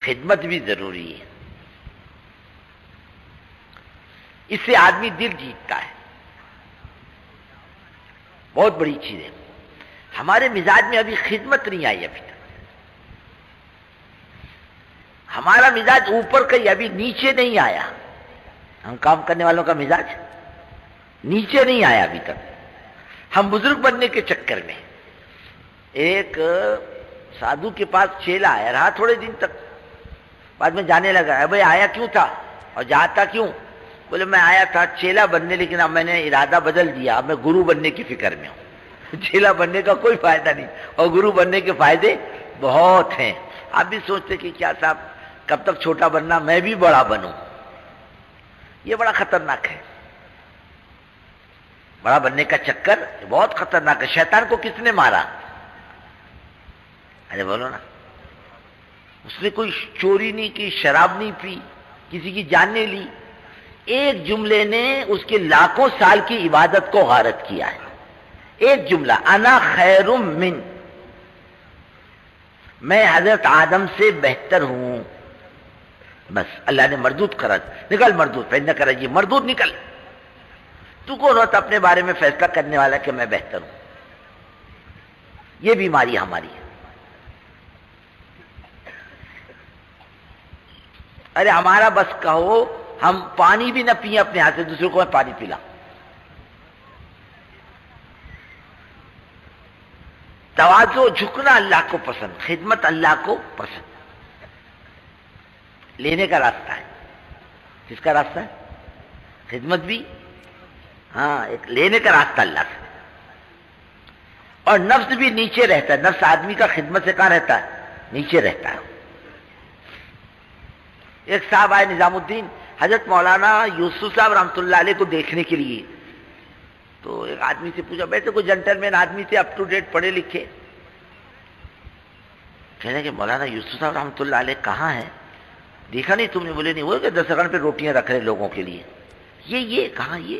خدمت بھی ضروری ہے، اس سے آدمی دل جیتتا ہے، بہت بڑی چیز ہے۔ ہمارے مزاج میں ابھی خدمت نہیں آئی، ابھی تک ہمارا مزاج اوپر کا ہی، ابھی نیچے نہیں آیا۔ ہم کام کرنے والوں کا مزاج نیچے نہیں آیا ابھی تک۔ ہم بزرگ بننے کے چکر میں، ایک سادھو کے پاس چیلا آیا رہا تھوڑے دن تک، بعد میں جانے لگا، بھائی آیا کیوں تھا اور جاتا کیوں؟ بولے میں آیا تھا چیلا بننے، لیکن اب میں نے ارادہ بدل دیا، اب میں گرو بننے کی فکر میں ہوں۔ چیلا بننے کا کوئی فائدہ نہیں، اور گرو بننے کے فائدے بہت ہیں۔ آپ بھی سوچتے کہ کیا صاحب کب تک چھوٹا بننا، میں بھی بڑا بنوں، یہ بڑا خطرناک ہے۔ بڑا بننے کا چکر بہت خطرناک ہے۔ شیطان کو کس نے مارا؟ ارے بولو نا، اس نے کوئی چوری نہیں کی، شراب نہیں پی، کسی کی جان نہیں لی، ایک جملے نے اس کے لاکھوں سال کی عبادت کو غارت کیا ہے۔ ایک جملہ، انا خیر من، میں حضرت آدم سے بہتر ہوں، بس اللہ نے مردود کرا، نکل مردود، پھر نہ کرا جی مردود نکل۔ تو کون ہوتا اپنے بارے میں فیصلہ کرنے والا کہ میں بہتر ہوں؟ یہ بیماری ہماری ہے۔ ارے ہمارا بس کہو ہم پانی بھی نہ پیئیں اپنے ہاتھ سے، دوسروں کو میں پانی پلاؤں۔ تواضع، جھکنا اللہ کو پسند، خدمت اللہ کو پسند، لینے کا راستہ ہے۔ کس کا راستہ ہے؟ خدمت بھی، ہاں، ایک لینے کا راستہ اللہ سے۔ اور نفس بھی نیچے رہتا ہے، نفس آدمی کا خدمت سے کہاں رہتا ہے؟ نیچے رہتا ہے۔ ایک صاحب آئے نظام الدین، حضرت مولانا یوسف صاحب رحمۃ اللہ علیہ کو دیکھنے کے لیے، تو ایک آدمی سے پوچھا، بیٹے کوئی جنٹل مین آدمی تھے، اپ ٹو ڈیٹ پڑھے لکھے، کہنے کہ مولانا یوسف صاحب رحمۃ اللہ علیہ کہاں ہے؟ دیکھا نہیں تم نے؟ بولے نہیں، وہ کہ دسترخوان پہ روٹیاں رکھ رہے لوگوں کے لیے، یہ کہاں یہ؟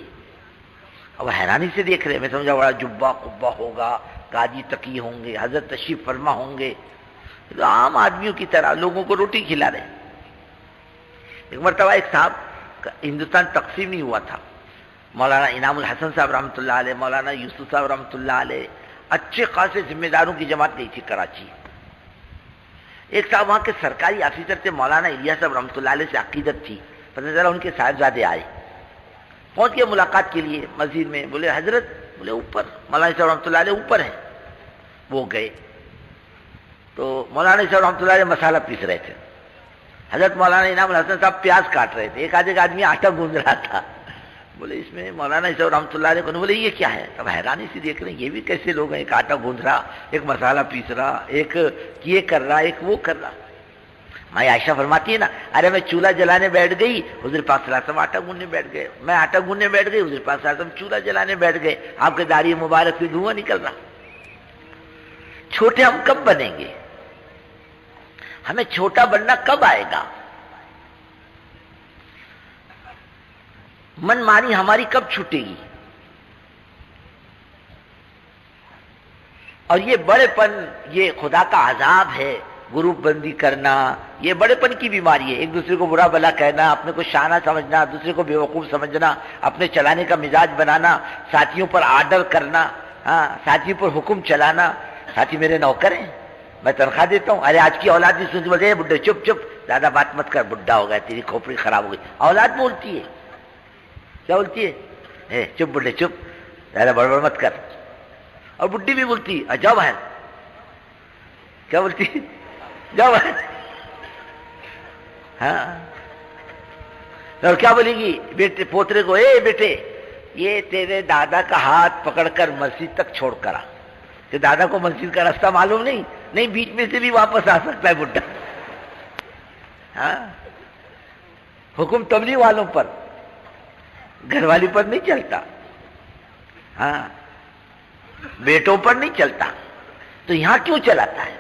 اب حیرانی سے دیکھ رہے، میں سمجھا بڑا جبہ قبہ ہوگا، گادی تکی ہوں گے، حضرت تشریف فرما ہوں گے، تو عام آدمیوں کی طرح لوگوں کو روٹی کھلا رہے۔ ایک مرتبہ ایک صاحب ہندوستان تقسیم نہیں ہوا تھا، مولانا انعام الحسن صاحب رحمۃ اللہ علیہ، مولانا یوسف صاحب رحمۃ اللہ علیہ، اچھے خاصے ذمہ داروں کی جماعت گئی تھی کراچی۔ ایک صاحب وہاں کے سرکاری آفیسر تھے، مولانا الیاس صاحب رحمۃ اللہ علیہ سے عقیدت تھی، پتہ چلا ان کے صاحبزادے آئے، پہنچ گئے ملاقات کے لیے مسجد میں، بولے حضرت، بولے اوپر، مولانا صاحب رحمۃ اللہ علیہ اوپر ہیں۔ وہ گئے تو مولانا صاحب رحمۃ اللہ علیہ مسالہ پیس رہے تھے، حضرت مولانا انعام الحسن صاحب پیاز کاٹ رہے تھے، ایک آدمی آٹا گوندھ رہا تھا۔ بولے اس میں مولانا صاحب رحمۃ اللہ علیہ کو بولے یہ کیا ہے؟ اب حیرانی سے دیکھ رہے ہیں یہ بھی کیسے لوگ ہیں، ایک آٹا گوندھ رہا، ایک مسالہ پیس رہا، ایک یہ کر رہا، ایک وہ کر رہا۔ ماں عائشہ فرماتی ہے نا، ارے میں چولہا جلانے بیٹھ گئی، حضور پاک صلی اللہ علیہ وسلم آٹا گوندنے بیٹھ گئے، میں آٹا گوندنے بیٹھ گئی، حضور پاک صلی اللہ علیہ وسلم چولہا جلانے بیٹھ گئے، آپ کے داڑھی مبارک سے دھواں نکل رہا۔ چھوٹے ہم کب بنیں گے؟ ہمیں چھوٹا بننا کب آئے گا؟ من مانی ہماری کب چھوٹے گی؟ اور یہ بڑے پن، یہ خدا کا عذاب ہے، گروپ بندی کرنا، یہ بڑے پن کی بیماری ہے۔ ایک دوسرے کو برا بلا کہنا، اپنے کو شانہ سمجھنا، دوسرے کو بیوقوف سمجھنا، اپنے چلانے کا مزاج بنانا، ساتھیوں پر آرڈر کرنا، ہاں، ساتھیوں پر حکم چلانا۔ ساتھی میرے نوکر ہیں، میں تنخواہ دیتا ہوں، ارے آج کی اولاد بھی سن بولے بڈھے چپ چپ، زیادہ بات مت کر، بڈھا ہو گیا، تیری کھوپڑی خراب ہو گئی۔ اولاد بولتی ہے، کیا بولتی ہے؟ چپ بڈھے چپ، زیادہ بڑبڑ مت کر۔ اور بڈھی بھی بولتی ہے جاؤ باہر، کیا بولتی ہے؟ جاؤ باہر۔ ہاں، اور کیا بولے گی بیٹے پوترے کو، اے بیٹے یہ تیرے دادا کا ہاتھ پکڑ کر مسجد تک چھوڑ کر آ، کہ دادا کو مسجد کا راستہ معلوم نہیں، نہیں بیچ میں سے بھی واپس آ سکتا ہے بڈھا۔ ہاں، حکم تبلیغ والوں پر، گھر والی پر نہیں چلتا، ہاں، بیٹوں پر نہیں چلتا، تو یہاں کیوں چلاتا ہے؟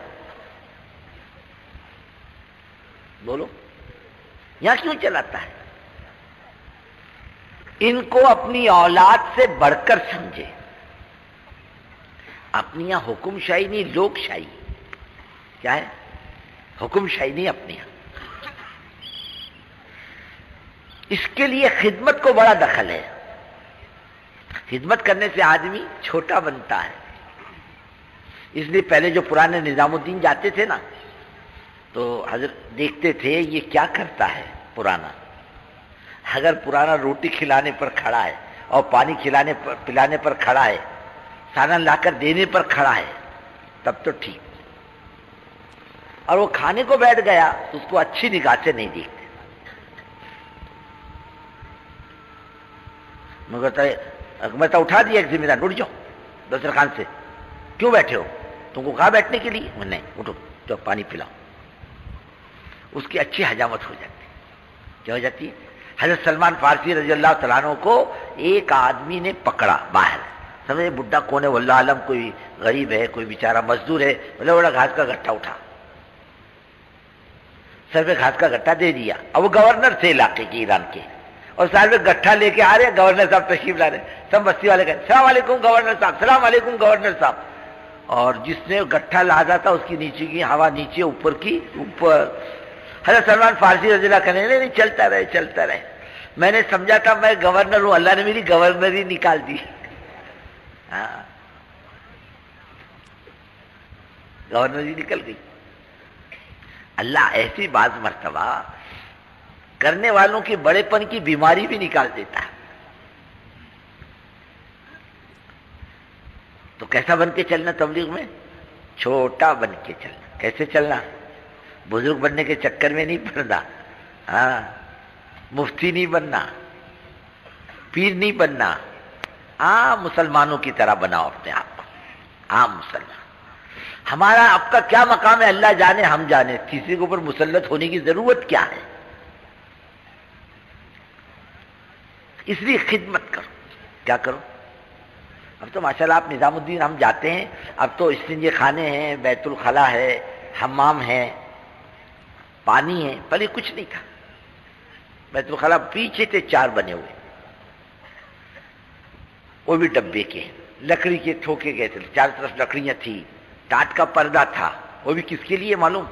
بولو، یہاں کیوں چلاتا ہے؟ ان کو اپنی اولاد سے بڑھ کر سمجھے۔ اپنی یہاں حکم شاہی نہیں، لوک شاہی۔ کیا ہے؟ حکم شاہی نہیں اپنے یہاں، اس کے لیے خدمت کو بڑا دخل ہے. خدمت کرنے سے آدمی چھوٹا بنتا ہے. اس لیے پہلے جو پرانے نظام الدین جاتے تھے نا تو حضرت دیکھتے تھے یہ کیا کرتا ہے پرانا. اگر پرانا روٹی کھلانے پر کھڑا ہے اور پانی پلانے پر کھڑا ہے، سالن لا کر دینے پر کھڑا ہے، تب تو ٹھیک. اور وہ کھانے کو بیٹھ گیا تو اس کو اچھی نگاہ سے نہیں دیکھتے. میں تو اٹھا دیا ایک ذمہ دار، اٹھ جاؤ دسترخوان سے. کیوں بیٹھے ہو؟ تم کو کہا بیٹھنے کے لیے؟ نہیں، اٹھو جو پانی پلاؤ. اس کی اچھی حجامت ہو جاتی. کیا ہو جاتی؟ حضرت سلمان فارسی رضی اللہ تعالیٰ عنہ کو ایک آدمی نے پکڑا باہر. سمجھے بڈھا کون ہے واللہ عالم، کوئی غریب ہے، کوئی بیچارہ مزدور ہے، بڑا بڑا گھاس کا گٹھا اٹھا، سر پہ گھاس کا گٹھا دے دیا. اب وہ گورنر تھے علاقے کے، ایران کے، اور سال میں گٹھا لے کے آ رہے. گورنر صاحب تشریف لا رہے. سب بستی والے کہتے السلام علیکم گورنر صاحب، السلام علیکم گورنر صاحب. اور جس نے گٹھا لادا تھا اس کی نیچے کی ہوا نیچے، اوپر کی اوپر. حضرت سلمان فارسی رضی اللہ کہنے نہیں چلتا رہے چلتا رہے. میں نے سمجھا تھا میں گورنر ہوں، اللہ نے میری گورنری نکال دی. ہاں، گورنری نکل گئی. اللہ ایسی بعض مرتبہ کرنے والوں کی بڑے پن کی بیماری بھی نکال دیتا ہے. تو کیسا بن کے چلنا تبلیغ میں؟ چھوٹا بن کے چلنا. کیسے چلنا؟ بزرگ بننے کے چکر میں نہیں پڑنا. ہاں، مفتی نہیں بننا، پیر نہیں بننا. عام مسلمانوں کی طرح بناؤ اپنے آپ کو، عام مسلمان. ہمارا اب کا کیا مقام ہے اللہ جانے، ہم جانے. تیسرے کے اوپر مسلط ہونے کی ضرورت کیا ہے؟ اس لیے خدمت کرو. کیا کرو؟ اب تو ماشاءاللہ آپ نظام الدین ہم جاتے ہیں، اب تو استنجے خانے ہیں، بیت الخلا ہے، حمام ہے، پانی ہے. پہلے کچھ نہیں تھا. بیت الخلا پیچھے تھے 4 بنے ہوئے، وہ بھی ڈبے کے، لکڑی کے ٹھوکے گئے تھے، چاروں طرف لکڑیاں تھی، ٹاٹ کا پردہ تھا. وہ بھی کس کے لیے معلوم؟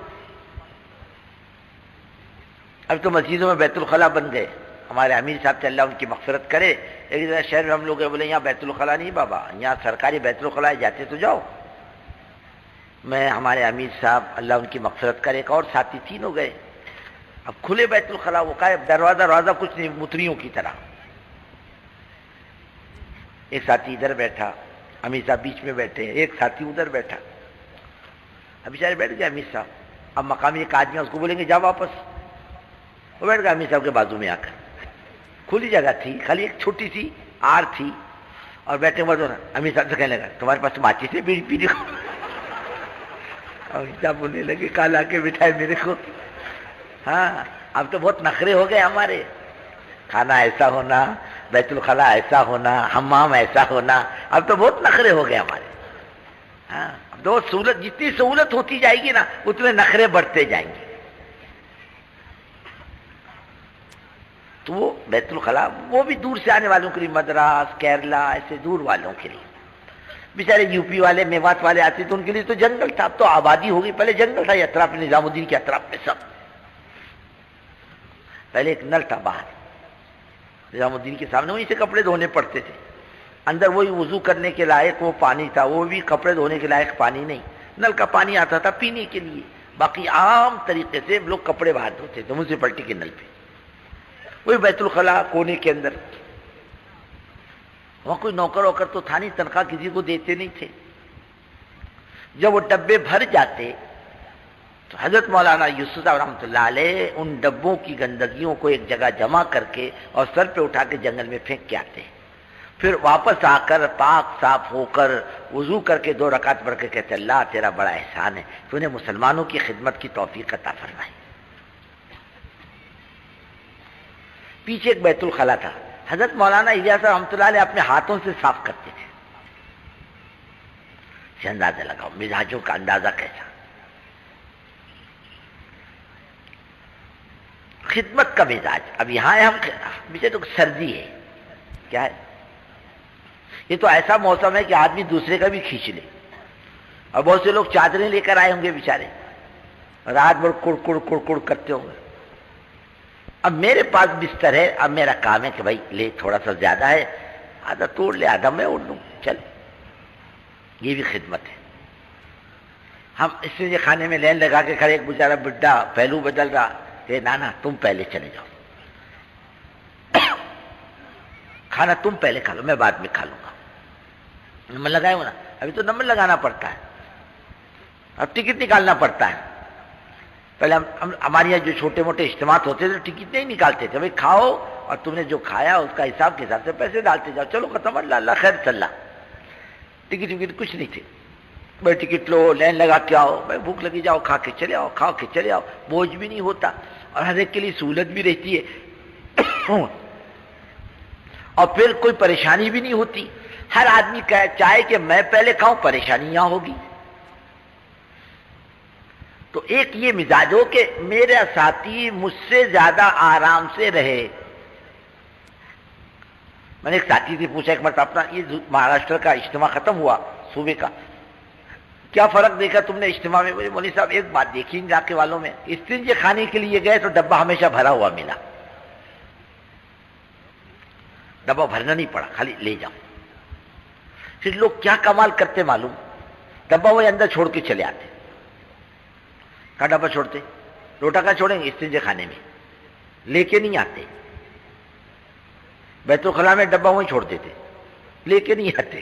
اب تو مسجدوں میں بیت الخلا بن گئے. ہمارے امیر صاحب سے اللہ ان کی مغفرت کرے، ایک شہر میں ہم لوگ بولے یہاں بیت الخلا نہیں بابا، یہاں سرکاری بیت الخلا جاتے تو جاؤ. میں ہمارے امیر صاحب اللہ ان کی مغفرت کرے، ایک اور ساتھی، 3 ہو گئے. اب کھلے بیت الخلا، وہ کہا دروازہ کچھ نہیں، متریوں کی طرح. ایک ساتھی ادھر بیٹھا، امیر صاحب بیچ میں بیٹھے، ایک ساتھی ادھر بیٹھا. اب بیچارے بیٹھ گئے امیر صاحب. اب مقامی ایک آدمی اس کو بولیں گے جا واپس. وہ بیٹھ گیا امیر صاحب کے بازو میں آ کر. کھلی جگہ تھی، خالی ایک چھوٹی سی آر تھی، اور بیٹھے ہوئے امیر صاحب سے کہنے لگا تمہارے پاس ماچس ہے بیڑی پینے کو؟ امیر صاحب بولنے لگے کہاں لا کے بٹھائے میرے کو. ہاں، اب تو بہت نخرے ہو گئے ہمارے. کھانا ایسا ہونا، بیت الخلا ایسا ہونا، حمام ایسا ہونا، اب تو بہت نخرے ہو گئے ہمارے. ہاں، اب تو سہولت، جتنی سہولت ہوتی جائے گی نا اتنے نخرے بڑھتے جائیں گے. تو وہ بیت الخلا وہ بھی دور سے آنے والوں کے لیے، مدراس، کیرلا، ایسے دور والوں کے لیے. بیچارے یو پی والے، میوات والے آتے تو ان کے لیے تو جنگل تھا. اب تو آبادی ہو گئی، پہلے جنگل تھا یہ اطراف میں، نظام الدین کے اطراف میں سب. پہلے ایک نل تھا باہر نظام الدین کے سامنے، وہیں سے کپڑے دھونے پڑتے تھے. اندر وہی وضو کرنے کے لائق وہ پانی تھا، وہ بھی کپڑے دھونے کے لائق پانی نہیں. نل کا پانی آتا تھا پینے کے لیے، باقی عام طریقے سے لوگ کپڑے باہر دھوتے تھے میونسپلٹی کے نل پہ. وہی بیت الخلا کونے کے اندر. وہاں کوئی نوکر ووکر تو تھا نہیں، تنخواہ کسی کو دیتے نہیں تھے. جب وہ ڈبے بھر جاتے تو حضرت مولانا یوسف صاحب رحمۃ اللہ علیہ ان ڈبوں کی گندگیوں کو ایک جگہ جمع کر کے اور سر پہ اٹھا کے جنگل میں پھینک کے آتے. پھر واپس آ کر پاک صاف ہو کر وضو کر کے 2 رکعت پڑھ کے کہتے اللہ تیرا بڑا احسان ہے تو نے مسلمانوں کی خدمت کی توفیق عطا فرمائی. پیچھے ایک بیت الخلا تھا، حضرت مولانا الیاس رحمۃ اللہ علیہ اپنے ہاتھوں سے صاف کرتے تھے. سے اندازہ لگاؤ مزاجوں کا اندازہ کیسا. خدمت کا مزاج. اب یہاں ہے ہم پیچھے تو سردی ہے، کیا ہے یہ تو ایسا موسم ہے کہ آدمی دوسرے کا بھی کھینچ لے. اور بہت سے لوگ چادریں لے کر آئے ہوں گے بیچارے، رات بھر کڑ کڑ کڑ کڑ کرتے ہوں گے. اب میرے پاس بستر ہے، اب میرا کام ہے کہ بھائی لے تھوڑا سا زیادہ ہے، آدھا توڑ لے آدھا میں اوڑھ لوں، چل، یہ بھی خدمت ہے۔ ہم اس لیے کھانے میں لین لگا کے کھڑے، ایک بیچارہ بڈھا پہلو بدل رہا کہ نانا تم پہلے چلے جاؤ، کھانا تم پہلے کھا لو، میں بعد میں کھا لوں گا۔ نمبر لگائے ہو نا، ابھی تو نمبر لگانا پڑتا ہے، اب ٹکٹ نکالنا پڑتا ہے۔ پہلے ہمارے یہاں جو چھوٹے موٹے اجتماعات ہوتے تھے ٹکٹ نہیں نکالتے تھے، بھائی کھاؤ اور تم نے جو کھایا اس کا حساب کے حساب سے پیسے ڈالتے جاؤ، چلو ختم، اللہ اللہ خیر چل رہا۔ ٹکٹ وکٹ کچھ نہیں تھے، بھائی ٹکٹ لو، لین لگا کے آؤ، بھائی بھوک لگی جاؤ کھا کے چلے آؤ، کھا کے چلے آؤ، بوجھ بھی نہیں ہوتا اور ہر ایک کے لیے سہولت بھی رہتی ہے اور پھر کوئی پریشانی بھی نہیں ہوتی۔ ہر آدمی چاہے کہ میں پہلے کھاؤں، پریشانی یہاں ہوگی۔ تو ایک یہ مزاج ہو کہ میرے ساتھی مجھ سے زیادہ آرام سے رہے۔ میں نے ایک ساتھی سے پوچھا ایک مرتبہ، اپنا یہ مہاراشٹر کا اجتماع ختم ہوا صوبے کا، کیا فرق دیکھا تم نے اجتماع میں؟ بولے مولوی صاحب ایک بات دیکھی علاقے والوں میں، استنجے کھانے کے لیے گئے تو ڈبہ ہمیشہ بھرا ہوا ملا، ڈبہ بھرنا نہیں پڑا، خالی لے جاؤ۔ پھر لوگ کیا کمال کرتے معلوم، ڈبہ وہ اندر چھوڑ کے چلے آتے۔ کہاں ڈبہ چھوڑتے؟ لوٹا کہاں چھوڑیں گے؟ استنجے خانے میں، لے کے نہیں آتے۔ بیت الخلاء میں ڈبہ وہیں چھوڑ دیتے، لے کے نہیں آتے۔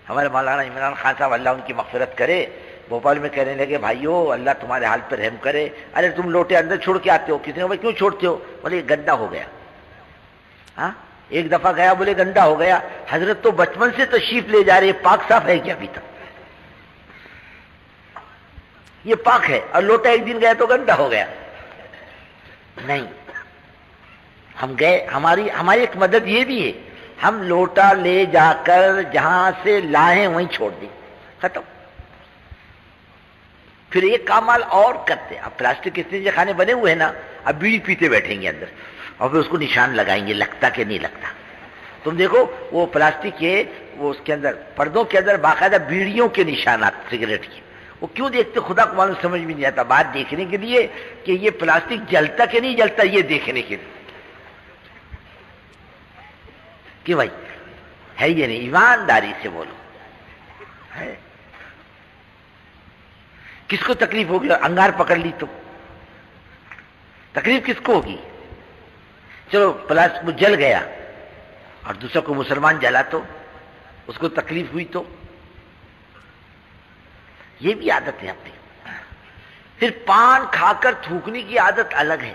ہمارے مولانا عمران خان صاحب اللہ ان کی مغفرت کرے، بھوپال میں کہنے لگے بھائیو اللہ تمہارے حال پر رحم کرے، ارے تم لوٹے اندر چھوڑ کے آتے ہو، کسی نے بھائی کیوں چھوڑتے ہو؟ بولے گندا ہو گیا۔ ہاں ایک دفعہ گیا، بولے گندا ہو گیا۔ حضرت تو بچپن سے تشریف لے جا رہے، پاک صاف ہے کیا ابھی تک؟ یہ پاک ہے، اور لوٹا ایک دن گیا تو گندا ہو گیا؟ نہیں، ہم گئے، ہماری ایک مدد یہ بھی ہے، ہم لوٹا لے جا کر جہاں سے لائیں وہیں چھوڑ دیں، ختم۔ پھر ایک کامال اور کرتے، اب پلاسٹک استنجے خانے بنے ہوئے ہیں نا، اب بیڑی پیتے بیٹھیں گے اندر اور پھر اس کو نشان لگائیں گے، لگتا کہ نہیں لگتا۔ تم دیکھو وہ پلاسٹک کے وہ اس کے اندر پردوں کے اندر باقاعدہ بیڑیوں کے نشانات سگریٹ کے، وہ کیوں دیکھتے خدا کو معلوم، سمجھ بھی نہیں آتا۔ بات دیکھنے کے لیے کہ یہ پلاسٹک جلتا کہ نہیں جلتا، یہ دیکھنے کے لیے کہ بھائی ہے یہ نہیں، ایمانداری سے بولو ہے۔ کس کو تکلیف ہوگی؟ انگار پکڑ لی تو تکلیف کس کو ہوگی؟ چلو پلاسٹک جل گیا اور دوسرا کو مسلمان جلا تو اس کو تکلیف ہوئی تو یہ بھی عادت ہے اپنی۔ پھر پان کھا کر تھوکنے کی عادت الگ ہے۔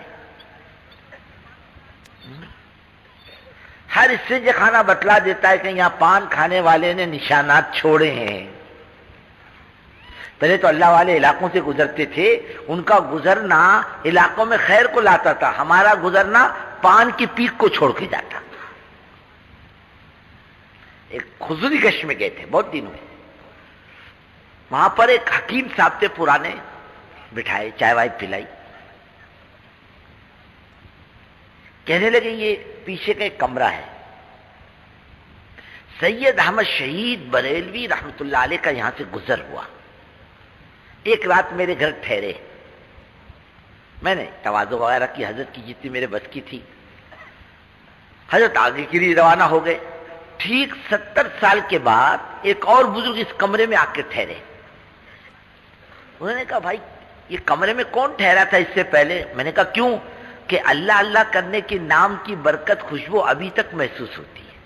ہر استنجے خانہ بتلا دیتا ہے کہ یہاں پان کھانے والے نے نشانات چھوڑے ہیں۔ پہلے تو اللہ والے علاقوں سے گزرتے تھے، ان کا گزرنا علاقوں میں خیر کو لاتا تھا، ہمارا گزرنا پان کی پیک کو چھوڑ کے جاتا۔ ایک خزوری گشت میں گئے تھے بہت دنوں میں، وہاں پر ایک حکیم صاحب تھے پرانے، بٹھائے چائے وائے پلائی، کہنے لگے یہ پیچھے کا ایک کمرہ ہے، سید احمد شہید بریلوی رحمت اللہ علیہ کا یہاں سے گزر ہوا، ایک رات میرے گھر ٹھہرے۔ میں نے تواضع وغیرہ کی، حضرت کی جتنی میرے بس کی تھی، حضرت آگے کے لیے روانہ ہو گئے۔ ٹھیک 70 سال کے بعد ایک اور بزرگ اس کمرے میں آ کے ٹھہرے۔ انہوں نے کہا بھائی یہ کمرے میں کون ٹھہرا تھا اس سے پہلے؟ میں نے کہا کیوں؟ کہ اللہ اللہ کرنے کے نام کی برکت خوشبو ابھی تک محسوس ہوتی ہے۔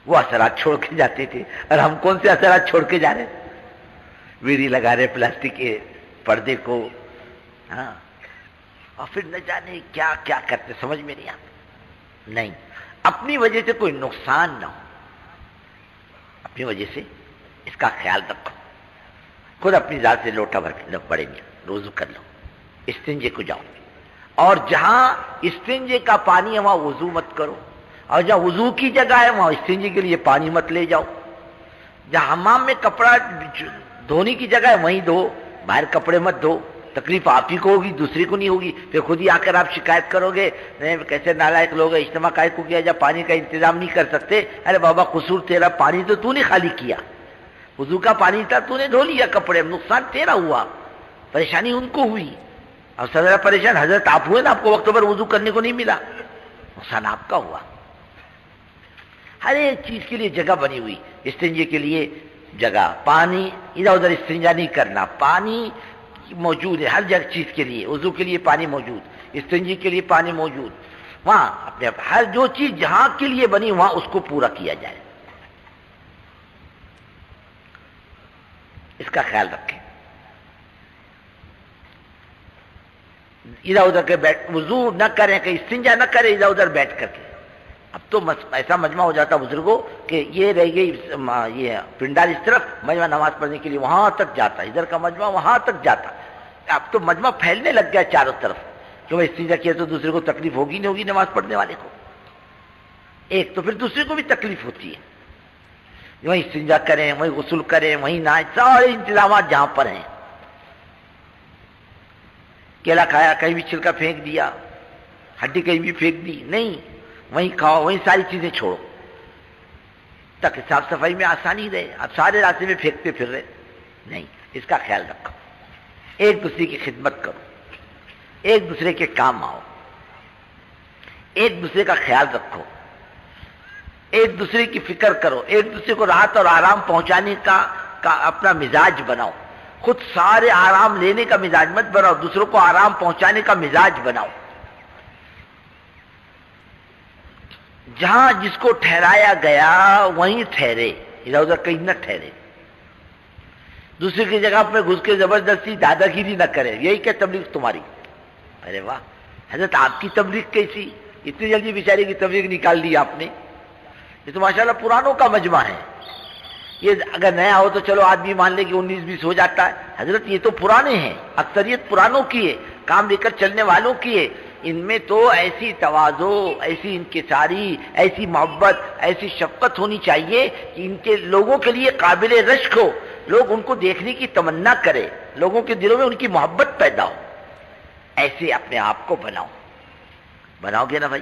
وہ اثرات چھوڑ کے جاتے تھے، اور ہم کون سے اثرات چھوڑ کے جا رہے؟ ویری لگا رہے پلاسٹک کے پردے کو، ہاں، اور پھر نہ جانے کیا کیا کرتے، سمجھ میں نہیں آتا۔ نہیں، اپنی وجہ سے کوئی نقصان نہ ہو، اپنی وجہ سے اس کا خیال رکھو۔ خود اپنی ذات سے لوٹا بھر کے بڑے میاں روزو کر لو، استنجے کو جاؤ، اور جہاں استنجے کا پانی ہے وہاں وضو مت کرو، اور جہاں وضو کی جگہ ہے وہاں استنجے کے لیے پانی مت لے جاؤ۔ جہاں حمام میں کپڑا دھونے کی جگہ ہے وہیں دھو، باہر کپڑے مت دھو، تکلیف آپ ہی کو ہوگی، دوسری کو نہیں ہوگی۔ پھر خود ہی آ کر آپ شکایت کرو گے کیسے نالائق لوگ ہیں، اجتماع کائے کو کیا جب پانی کا انتظام نہیں کر سکتے؟ ارے بابا قصور تیرا، پانی تو نے خالی کیا، وضو کا پانی تھا نے دھو لیا کپڑے، نقصان تیرا ہوا، پریشانی ان کو ہوئی۔ اب صدر پریشان، حضرت آپ ہوئے نا، آپ کو وقت پر وضو کرنے کو نہیں ملا، نقصان آپ کا ہوا۔ ہر ایک چیز کے لیے جگہ بنی ہوئی، استنجے کے لیے جگہ، پانی ادھر ادھر استنجا نہیں کرنا، پانی موجود ہے ہر جگہ چیز کے لیے، وضو کے لیے پانی موجود، استنجے کے لیے پانی موجود، وہاں اپنے ہر جو چیز جہاں کے لیے بنی وہاں اس کو پورا کیا جائے، اس کا خیال رکھیں۔ ادھر ادھر کے بیٹھ وضو نہ کریں، کہ استنجا نہ کریں ادھر ادھر بیٹھ کر کے۔ اب تو ایسا مجمع ہو جاتا بزرگوں کہ یہ رہ گئی یہ پنڈال اس طرف، مجمع نماز پڑھنے کے لیے وہاں تک جاتا، ادھر کا مجمع وہاں تک جاتا۔ اب تو مجمع پھیلنے لگ گیا چاروں طرف، کہ وہ استنجا کیا تو دوسرے کو تکلیف ہوگی نہیں ہوگی، نماز پڑھنے والے کو ایک تو پھر دوسرے کو بھی تکلیف ہوتی ہے۔ وہیں استنجا کریں، وہیں غسل کریں، وہیں نہائیں، سارے انتظامات جہاں پر ہیں۔ کیلا کھایا کہیں بھی چھلکا پھینک دیا، ہڈی کہیں بھی پھینک دی، نہیں، وہیں کھاؤ، وہیں ساری چیزیں چھوڑو تاکہ صاف صفائی میں آسانی رہے۔ اب سارے راستے میں پھینکتے پھر رہے نہیں، اس کا خیال رکھو، ایک دوسرے کی خدمت کرو، ایک دوسرے کے کام آؤ، ایک دوسرے کا خیال رکھو، ایک دوسرے کی فکر کرو، ایک دوسرے کو راحت اور آرام پہنچانے کا اپنا مزاج بناؤ، خود سارے آرام لینے کا مزاج مت بناؤ، دوسروں کو آرام پہنچانے کا مزاج بناؤ۔ جہاں جس کو ٹھہرایا گیا وہیں ٹھہرے، ادھر ادھر کہیں نہ ٹھہرے، دوسرے کی جگہ پہ گھس کے زبردستی دادا گیری نہ کرے، یہی کیا تبلیغ تمہاری؟ ارے واہ حضرت، آپ کی تبلیغ کیسی، اتنی جلدی بیچارے کی تبلیغ نکال دی آپ نے؟ یہ تو ماشاءاللہ پرانوں کا مجمع ہے، یہ اگر نیا ہو تو چلو آدمی مان لے کہ 19-20 ہو جاتا ہے، حضرت یہ تو پرانے ہیں، اکثریت پرانوں کی ہے، کام لے کر چلنے والوں کی ہے۔ ان میں تو ایسی تواضع، ایسی انکساری، ایسی محبت، ایسی شفقت ہونی چاہیے کہ ان کے لوگوں کے لیے قابل رشک ہو، لوگ ان کو دیکھنے کی تمنا کرے، لوگوں کے دلوں میں ان کی محبت پیدا ہو۔ ایسے اپنے آپ کو بناؤ گے نا بھائی؟